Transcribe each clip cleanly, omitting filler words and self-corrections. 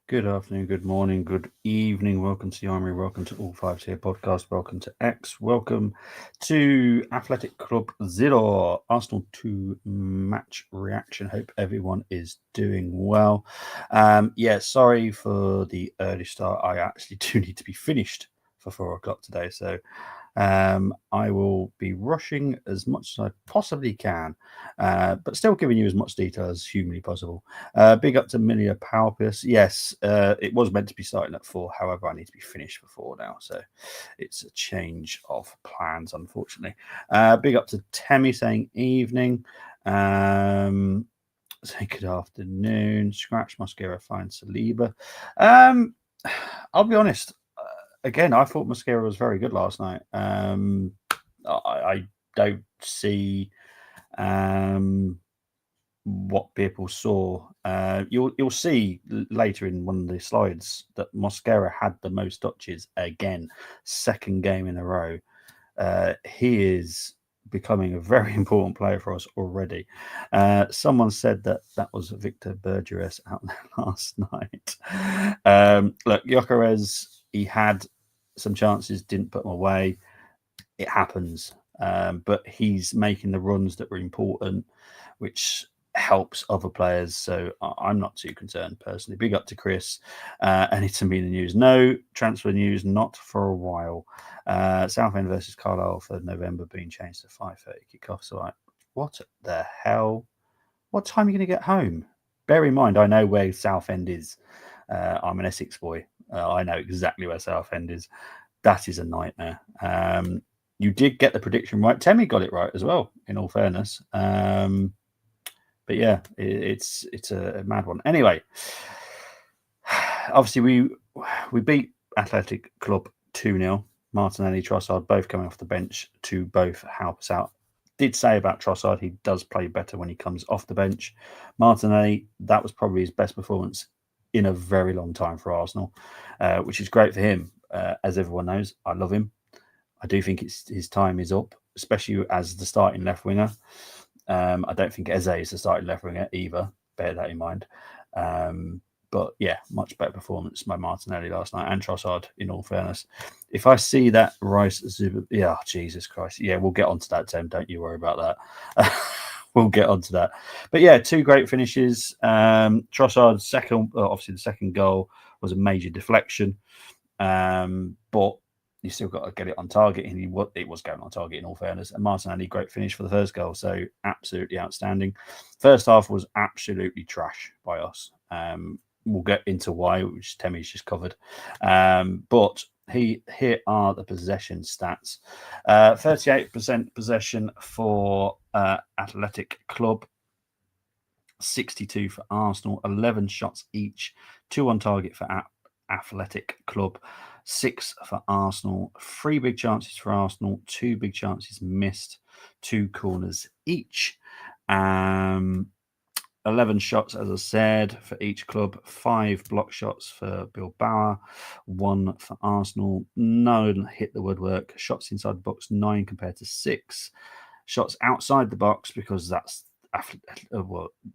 Good afternoon, good morning, good evening. Welcome to the Armory. Welcome to All Five Tier Podcast. Welcome to X. Welcome to Athletic Club Zero Arsenal 2 match reaction. Hope everyone is doing well. Sorry for the early start. I actually do need to be finished for 4 o'clock today. So I will be rushing as much as I possibly can, but still giving you as much detail as humanly possible. Big up to Milia Palpus. Yes, it was meant to be starting at 4. However, I need to be finished for 4 now. So it's a change of plans, unfortunately. Big up to Temi saying evening. Say good afternoon. Scratch Mosquera finds Saliba. I'll be honest. Again, I thought Mosquera was very good last night. I don't see what people saw. You'll see later in one of the slides that Mosquera had the most touches again, second game in a row. He is becoming a very important player for us already. Someone said that was Victor Bergeres out there last night. Look, Gyökeres, he had some chances, didn't put them away. It happens. But he's making the runs that were important, which helps other players. So I'm not too concerned personally. Big up to Chris. Anytime in the news. No transfer news, not for a while. Southend versus Carlisle for November being changed to 5:30 kickoff. So what the hell? What time are you going to get home? Bear in mind, I know where Southend is. I'm an Essex boy. I know exactly where Southend is. That is a nightmare. You did get the prediction right. Temi got it right as well, in all fairness. But yeah, it's a mad one. Anyway, obviously we beat Athletic Club 2-0. Martinelli, Trossard both coming off the bench to both help us out. Did say about Trossard, he does play better when he comes off the bench. Martinelli, that was probably his best performance in a very long time for Arsenal, which is great for him. As everyone knows, I love him. I do think his time is up, especially as the starting left winger. I don't think Eze is the starting left winger either. Bear that in mind. But yeah, much better performance by Martinelli last night and Trossard, in all fairness. If I see that Rice Zuber, yeah, Jesus Christ. Yeah, we'll get onto that, Tim. Don't you worry about that. We'll get onto that. But yeah, 2 great finishes. Trossard's second, obviously, the second goal was a major deflection. But you still got to get it on target, and it was going on target in all fairness. And Martinelli, great finish for the first goal, so absolutely outstanding. First half was absolutely trash by us. We'll get into why, which Temi's just covered. But here are the possession stats: 38% possession for Athletic Club, 62 for Arsenal, 11 shots each, 2 on target for Athletic Club, 6 for Arsenal, 3 big chances for Arsenal, 2 big chances missed, 2 corners each. 11 shots, as I said, for each club, 5 block shots for Bilbao, 1 for Arsenal, none hit the woodwork, shots inside the box, 9 compared to 6. Shots outside the box, because that's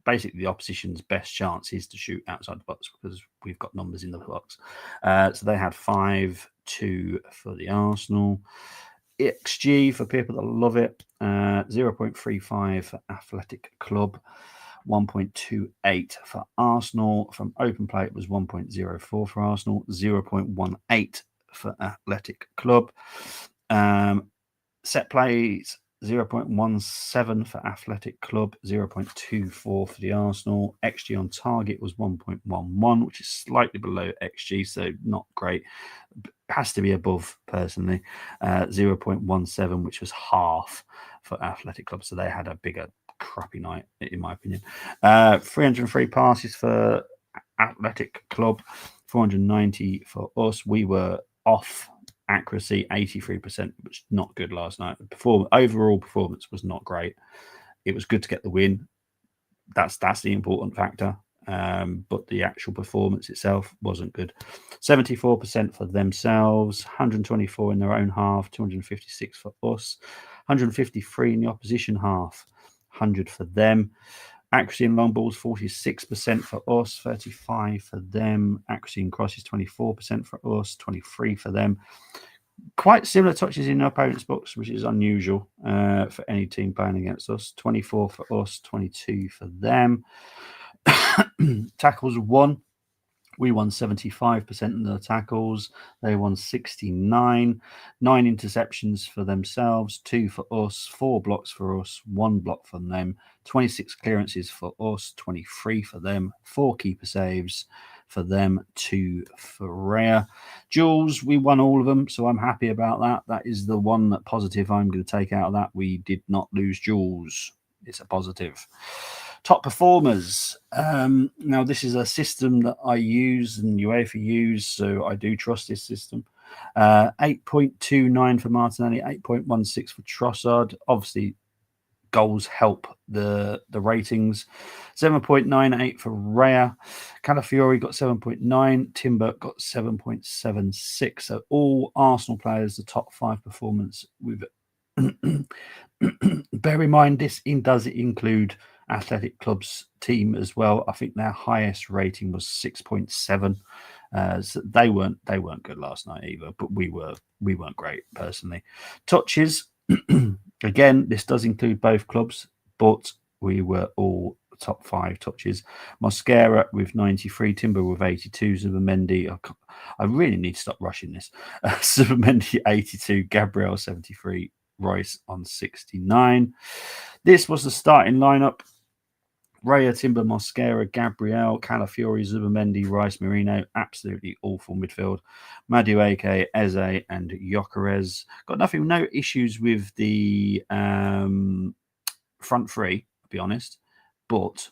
basically the opposition's best chance is to shoot outside the box because we've got numbers in the box. So they had 5-2 for the Arsenal. XG for people that love it, 0.35 for Athletic Club, 1.28 for Arsenal. From open play, it was 1.04 for Arsenal, 0.18 for Athletic Club. Set plays, 0.17 for Athletic Club, 0.24 for the Arsenal. XG on target was 1.11, which is slightly below XG, so not great. Has to be above, personally. 0.17, which was half for Athletic Club, so they had a bigger crappy night, in my opinion. 303 passes for Athletic Club, 490 for us. We were off accuracy, 83%, which not good last night. Overall performance was not great. It was good to get the win. That's the important factor. But the actual performance itself wasn't good. 74% for themselves, 124 in their own half, 256 for us, 153 in the opposition half, 100 for them. Accuracy in long balls, 46% for us, 35 for them. Accuracy in crosses, 24% for us, 23 for them. Quite similar touches in opponent's box, which is unusual for any team playing against us. 24 for us, 22 for them. Tackles won. We won 75% of the tackles. They won 69. 9 interceptions for themselves, 2 for us, 4 blocks for us, 1 block from them, 26 clearances for us, 23 for them, 4 keeper saves for them, 2 for Raya. Jules, we won all of them, so I'm happy about that. That is the one positive I'm going to take out of that. We did not lose Jules. It's a positive. Top performers. Now, this is a system that I use and UEFA use, so I do trust this system. 8.29 for Martinelli, 8.16 for Trossard. Obviously, goals help the ratings. 7.98 for Raya. Calafiori got 7.9. Timber got 7.76. So all Arsenal players, the top 5 performance. With bear in mind, this does include Athletic Club's team as well. I think their highest rating was 6.7. So they weren't good last night either, but we weren't great personally. Touches, again, this does include both clubs, but we were all top 5 touches. Mosquera with 93, Timber with 82, Zubimendi. I really need to stop rushing this. Zubimendi 82, Gabriel 73, Rice on 69. This was the starting lineup. Raya, Timber, Mosquera, Gabriel, Calafiori, Zubimendi, Rice, Merino. Absolutely awful midfield. Madueke, Eze, and Gyökeres. Got no issues with the front three, to be honest. But,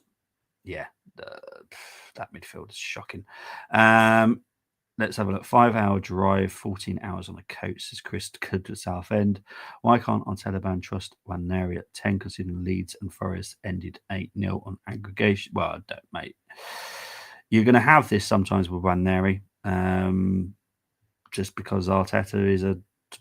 yeah, that midfield is shocking. Let's have a look. 5-hour drive, 14 hours on a coach, says Chris Good to Southend. Why can't Taliban trust Nwaneri at 10, considering Leeds and Forest ended 8-0 on aggregation? Well, I don't, mate. You're going to have this sometimes with Nwaneri, just because Arteta is a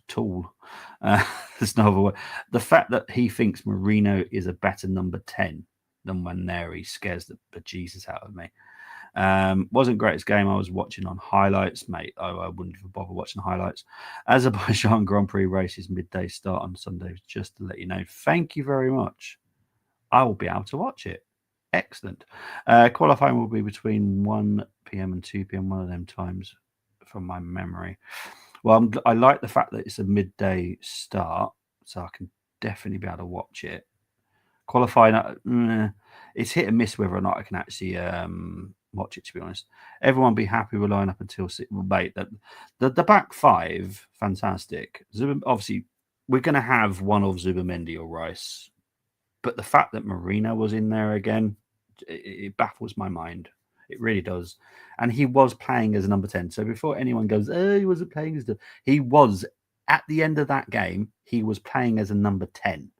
tool. There's no other way. The fact that he thinks Merino is a better number 10 than Nwaneri scares the bejesus out of me. Wasn't greatest game I was watching on highlights, mate. I wouldn't even bother watching highlights. Azerbaijan Grand Prix races midday start on Sunday, just to let you know. Thank you very much. I will be able to watch it. Excellent. Qualifying will be between 1 p.m. and 2 p.m. one of them times from my memory. Well, I like the fact that it's a midday start, so I can definitely be able to watch it. Qualifying, it's hit and miss whether or not I can actually watch it, to be honest. Everyone be happy with line up until mate. The back 5, fantastic. Obviously, we're going to have one of Zubimendi or Rice, but the fact that Merino was in there again, it baffles my mind. It really does. And he was playing as a number 10. So before anyone goes, he wasn't playing as he was at the end of that game. He was playing as a number 10.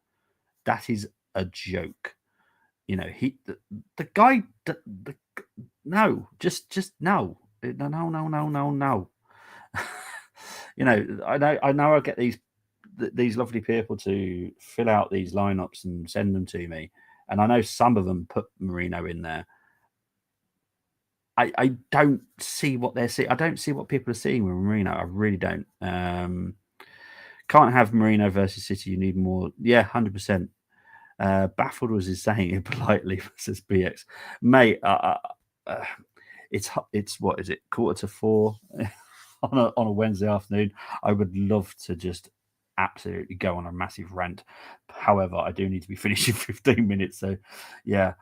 That is a joke. You know, the guy, no, just no. You know, I know I get these lovely people to fill out these lineups and send them to me, and I know some of them put Merino in there. I don't see what they're seeing. I don't see what people are seeing with Merino. I really don't. Can't have Merino versus City. You need more. Yeah, 100%. Baffled was his saying it politely, says BX. Mate, it's what is it, 3:45 on a Wednesday afternoon. I would love to just absolutely go on a massive rant. However, I do need to be finished in 15 minutes. So yeah.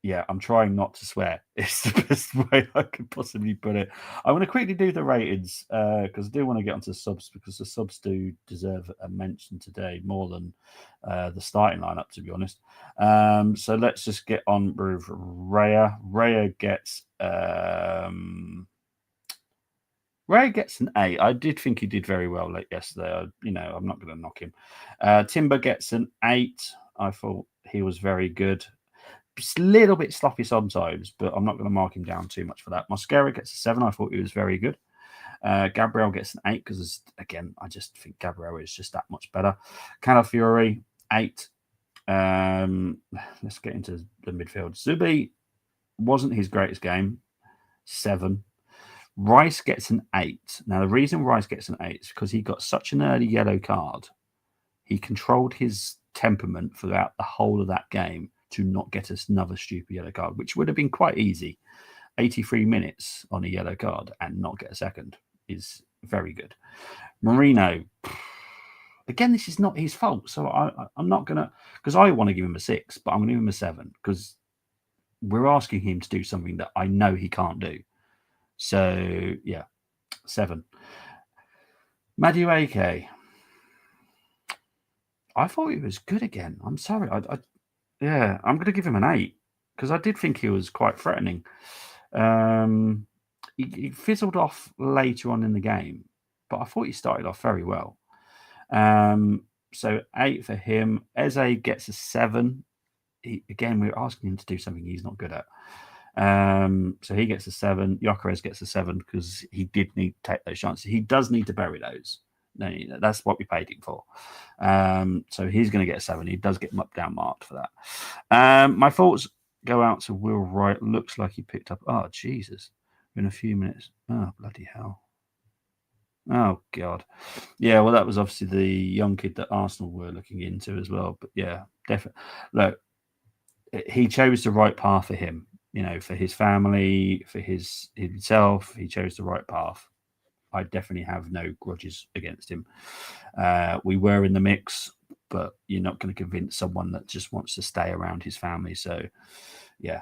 Yeah, I'm trying not to swear. It's the best way I could possibly put it. I want to quickly do the ratings because I do want to get onto the subs, because the subs do deserve a mention today more than the starting lineup, to be honest. So let's just get on with Raya. Raya gets an 8. I did think he did very well late yesterday. I'm not going to knock him. Timber gets an 8. I thought he was very good. Just a little bit sloppy sometimes, but I'm not going to mark him down too much for that. Mosquera gets a 7. I thought he was very good. Gabriel gets an 8 because, again, I just think Gabriel is just that much better. Calafiori, 8. Let's get into the midfield. Zubi wasn't his greatest game. 7. Rice gets an 8. Now, the reason Rice gets an 8 is because he got such an early yellow card. He controlled his temperament throughout the whole of that game to not get us another stupid yellow card, which would have been quite easy. 83 minutes on a yellow card and not get a second is very good. Marino, again, this is not his fault. So I'm not going to, because I want to give him a 6, but I'm going to give him a 7 because we're asking him to do something that I know he can't do. So, yeah, 7. Madueke, I thought he was good again. I'm sorry. I'm going to give him an 8 because I did think he was quite threatening. He fizzled off later on in the game, but I thought he started off very well. So 8 for him. Eze gets a 7. Again, we're asking him to do something he's not good at. So he gets a 7. Gyökeres gets a 7 because he did need to take those chances. He does need to bury those. No, that's what we paid him for. So he's going to get a 7. He does get down marked for that. My thoughts go out to Will Wright. Looks like he picked up. Oh, Jesus. In a few minutes. Oh, bloody hell. Oh, God. Yeah, well, that was obviously the young kid that Arsenal were looking into as well. But yeah, definitely. Look, he chose the right path for him, for his family, for himself. He chose the right path. I definitely have no grudges against him. We were in the mix, but you're not going to convince someone that just wants to stay around his family. So, yeah,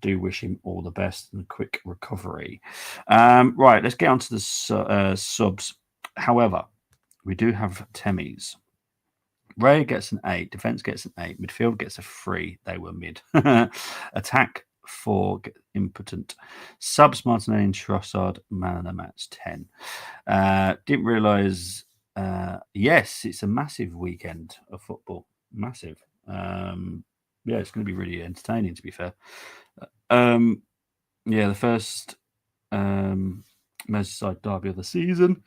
do wish him all the best and quick recovery. Right, let's get on to the subs. However, we do have Temis. Ray gets an 8. Defense gets an 8. Midfield gets a 3. They were mid. Attack 4. Impotent. Subs Martinelli and Trossard. Man of the match 10. Didn't realise. Yes, it's a massive weekend of football. Massive. Yeah, it's going to be really entertaining, to be fair. The first Merseyside derby of the season.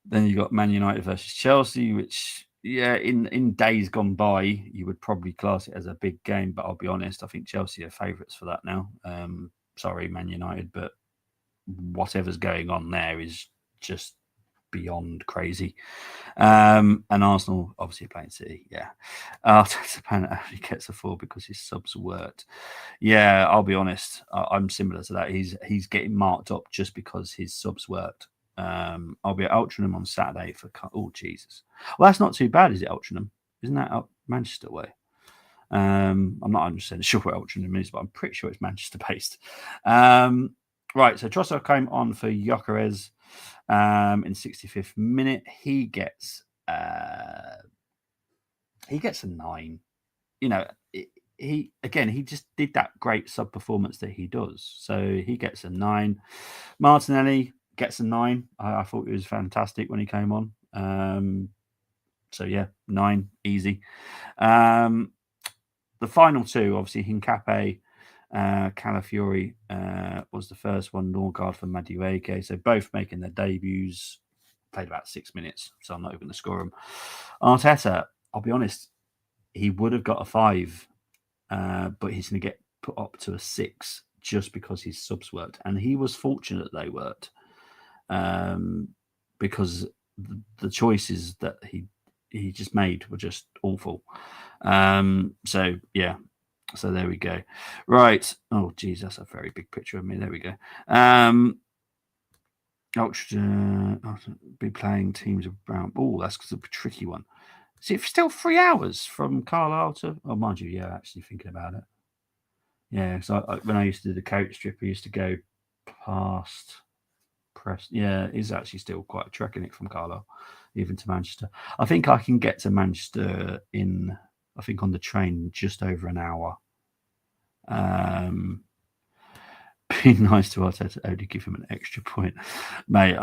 Then you got Man United versus Chelsea, which, in days gone by, you would probably class it as a big game. But I'll be honest, I think Chelsea are favourites for that now. Sorry, Man United, but whatever's going on there is just beyond crazy. And Arsenal obviously playing City. Yeah. Arteta actually gets a 4 because his subs worked. Yeah, I'll be honest. I'm similar to that. He's getting marked up just because his subs worked. I'll be at Altrincham on Saturday for. Oh, Jesus. Well, that's not too bad, is it, Altrincham? Isn't that up Manchester way? I'm not 100% sure where Altrincham is, but I'm pretty sure it's Manchester based. Right, so Trossard came on for Gyökeres in 65th minute. He gets a 9. He just did that great sub performance that he does. So he gets a 9. Martinelli gets a 9. I thought he was fantastic when he came on. So yeah, 9, easy. The final 2, obviously, Hincapié, Calafiori was the first one. Norgard for Madueke. So both making their debuts. Played about 6 minutes, so I'm not even going to score them. Arteta, I'll be honest, he would have got a 5, but he's going to get put up to a 6 just because his subs worked. And he was fortunate they worked because the choices that he just made were just awful. So, yeah. So there we go. Right. Oh, geez, that's a very big picture of me. There we go. I'll be playing teams around. Oh, that's a tricky one. Is it still 3 hours from Carlisle to? Oh, mind you, yeah. Actually, thinking about it. Yeah, so when I used to do the coach trip, I used to go past Preston. Yeah, it's actually still quite a trek in it from Carlisle, even to Manchester. I think I can get to Manchester on the train just over an hour. Be nice to Arteta, only give him an extra point, mate.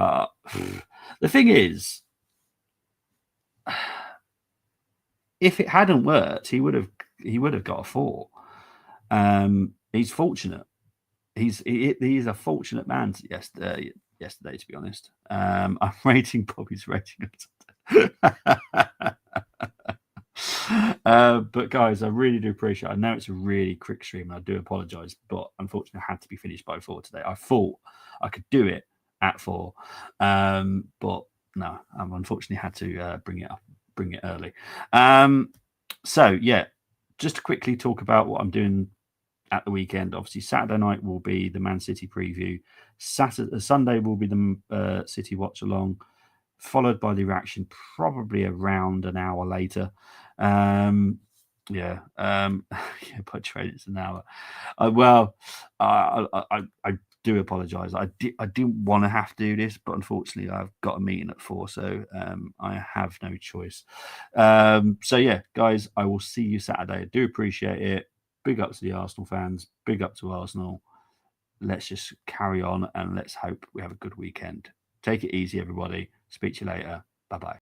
The thing is, if it hadn't worked, he would have got a 4. He's fortunate. He's a fortunate man. Yesterday, to be honest. I'm rating Bobby's rating. But guys, I really do appreciate it. I know it's a really quick stream, and I do apologise, but unfortunately, I had to be finished by 4 today. I thought I could do it at 4, but no, I've unfortunately had to bring it early. So yeah, just to quickly talk about what I'm doing at the weekend. Obviously, Saturday night will be the Man City preview. Sunday will be the City watch along, followed by the reaction probably around an hour later. Yeah, by trade it's an hour. I do apologise. I didn't want to have to do this, but unfortunately, I've got a meeting at 4, so I have no choice. So yeah, guys, I will see you Saturday. I do appreciate it. Big up to the Arsenal fans. Big up to Arsenal. Let's just carry on and let's hope we have a good weekend. Take it easy, everybody. Speak to you later. Bye-bye.